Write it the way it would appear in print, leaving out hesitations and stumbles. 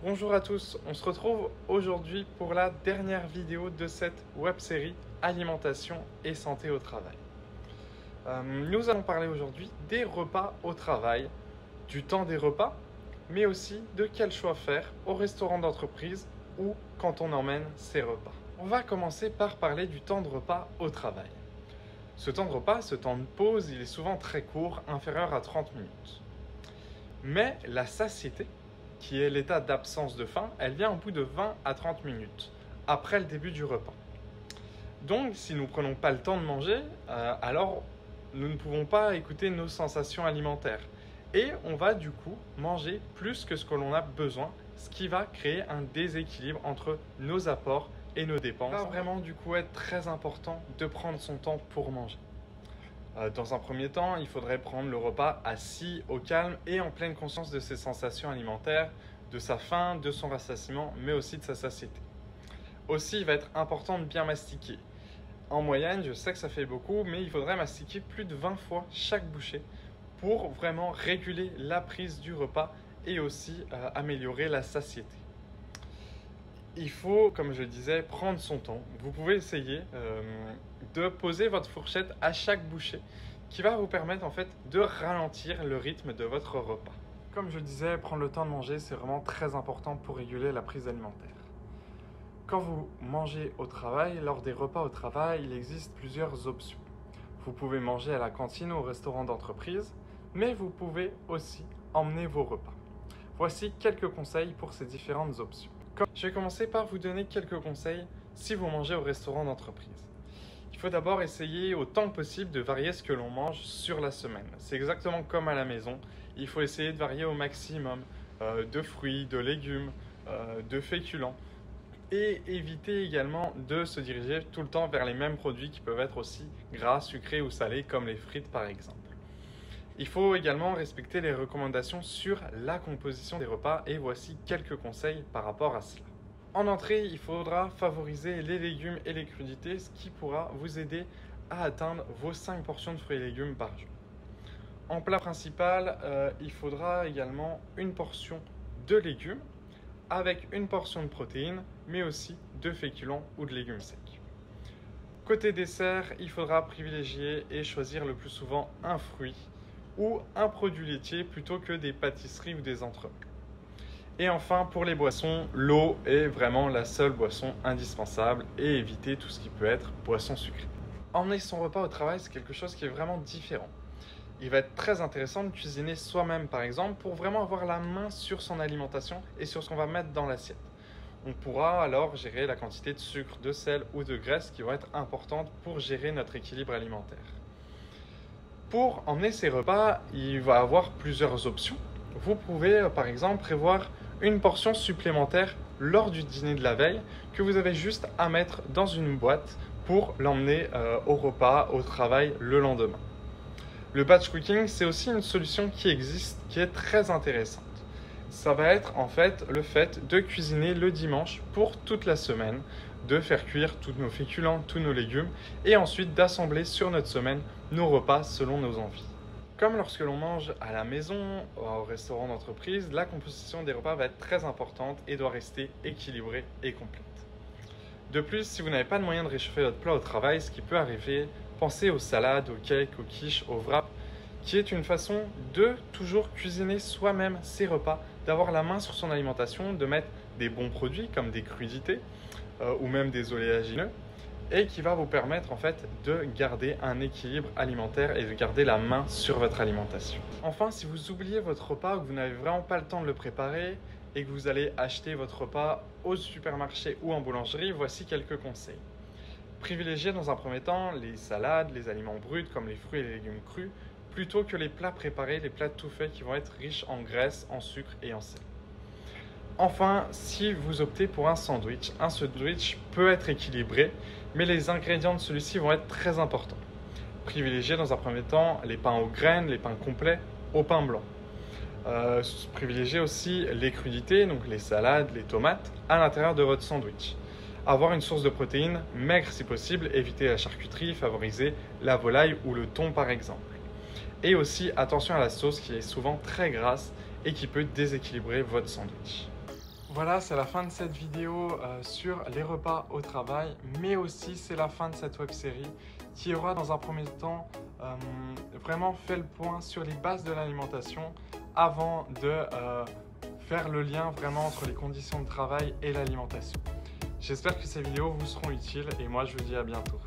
Bonjour à tous, on se retrouve aujourd'hui pour la dernière vidéo de cette web-série Alimentation et santé au travail. Nous allons parler aujourd'hui des repas au travail, du temps des repas, mais aussi de quel choix faire au restaurant d'entreprise ou quand on emmène ses repas. On va commencer par parler du temps de repas au travail. Ce temps de repas, ce temps de pause, il est souvent très court, inférieur à 30 minutes. Mais la satiété, qui est l'état d'absence de faim, elle vient au bout de 20 à 30 minutes, après le début du repas. Donc, si nous ne prenons pas le temps de manger, alors nous ne pouvons pas écouter nos sensations alimentaires. Et on va du coup manger plus que ce que l'on a besoin, ce qui va créer un déséquilibre entre nos apports et nos dépenses. Il va vraiment du coup être très important de prendre son temps pour manger. Dans un premier temps, il faudrait prendre le repas assis, au calme et en pleine conscience de ses sensations alimentaires, de sa faim, de son rassasiement, mais aussi de sa satiété. Aussi, il va être important de bien mastiquer. En moyenne, je sais que ça fait beaucoup, mais il faudrait mastiquer plus de 20 fois chaque bouchée pour vraiment réguler la prise du repas et aussi améliorer la satiété. Il faut, comme je le disais, prendre son temps. Vous pouvez essayer de poser votre fourchette à chaque bouchée qui va vous permettre en fait de ralentir le rythme de votre repas. Comme je le disais, prendre le temps de manger, c'est vraiment très important pour réguler la prise alimentaire. Quand vous mangez au travail, lors des repas au travail, il existe plusieurs options. Vous pouvez manger à la cantine ou au restaurant d'entreprise, mais vous pouvez aussi emmener vos repas. Voici quelques conseils pour ces différentes options. Je vais commencer par vous donner quelques conseils si vous mangez au restaurant d'entreprise. Il faut d'abord essayer autant que possible de varier ce que l'on mange sur la semaine. C'est exactement comme à la maison. Il faut essayer de varier au maximum de fruits, de légumes, de féculents. Et éviter également de se diriger tout le temps vers les mêmes produits qui peuvent être aussi gras, sucrés ou salés comme les frites par exemple. Il faut également respecter les recommandations sur la composition des repas et voici quelques conseils par rapport à cela. En entrée, il faudra favoriser les légumes et les crudités, ce qui pourra vous aider à atteindre vos 5 portions de fruits et légumes par jour. En plat principal, il faudra également une portion de légumes avec une portion de protéines, mais aussi de féculents ou de légumes secs. Côté dessert, il faudra privilégier et choisir le plus souvent un fruit ou un produit laitier plutôt que des pâtisseries ou des entremets. Et enfin, pour les boissons, l'eau est vraiment la seule boisson indispensable et éviter tout ce qui peut être boisson sucrée. Emmener son repas au travail, c'est quelque chose qui est vraiment différent. Il va être très intéressant de cuisiner soi-même par exemple pour vraiment avoir la main sur son alimentation et sur ce qu'on va mettre dans l'assiette. On pourra alors gérer la quantité de sucre, de sel ou de graisse qui vont être importantes pour gérer notre équilibre alimentaire. Pour emmener ces repas, il va y avoir plusieurs options. Vous pouvez par exemple prévoir une portion supplémentaire lors du dîner de la veille que vous avez juste à mettre dans une boîte pour l'emmener au repas, au travail le lendemain. Le batch cooking, c'est aussi une solution qui existe, qui est très intéressante. Ça va être en fait le fait de cuisiner le dimanche pour toute la semaine, de faire cuire tous nos féculents, tous nos légumes et ensuite d'assembler sur notre semaine nos repas selon nos envies. Comme lorsque l'on mange à la maison, au restaurant d'entreprise, la composition des repas va être très importante et doit rester équilibrée et complète. De plus, si vous n'avez pas de moyen de réchauffer votre plat au travail, ce qui peut arriver, pensez aux salades, aux cakes, aux quiches, aux wraps, qui est une façon de toujours cuisiner soi-même ses repas, d'avoir la main sur son alimentation, de mettre des bons produits comme des crudités ou même des oléagineux et qui va vous permettre en fait de garder un équilibre alimentaire et de garder la main sur votre alimentation. Enfin, si vous oubliez votre repas ou que vous n'avez vraiment pas le temps de le préparer et que vous allez acheter votre repas au supermarché ou en boulangerie, voici quelques conseils. Privilégiez dans un premier temps les salades, les aliments bruts comme les fruits et les légumes crus, plutôt que les plats préparés, les plats tout faits qui vont être riches en graisse, en sucre et en sel. Enfin, si vous optez pour un sandwich peut être équilibré, mais les ingrédients de celui-ci vont être très importants. Privilégiez dans un premier temps les pains aux graines, les pains complets au pain blanc. Privilégiez aussi les crudités, donc les salades, les tomates, à l'intérieur de votre sandwich. Avoir une source de protéines maigre si possible, éviter la charcuterie, favoriser la volaille ou le thon par exemple. Et aussi attention à la sauce qui est souvent très grasse et qui peut déséquilibrer votre sandwich. Voilà, c'est la fin de cette vidéo sur les repas au travail, mais aussi c'est la fin de cette web-série qui aura dans un premier temps vraiment fait le point sur les bases de l'alimentation avant de faire le lien vraiment entre les conditions de travail et l'alimentation. J'espère que ces vidéos vous seront utiles et moi je vous dis à bientôt.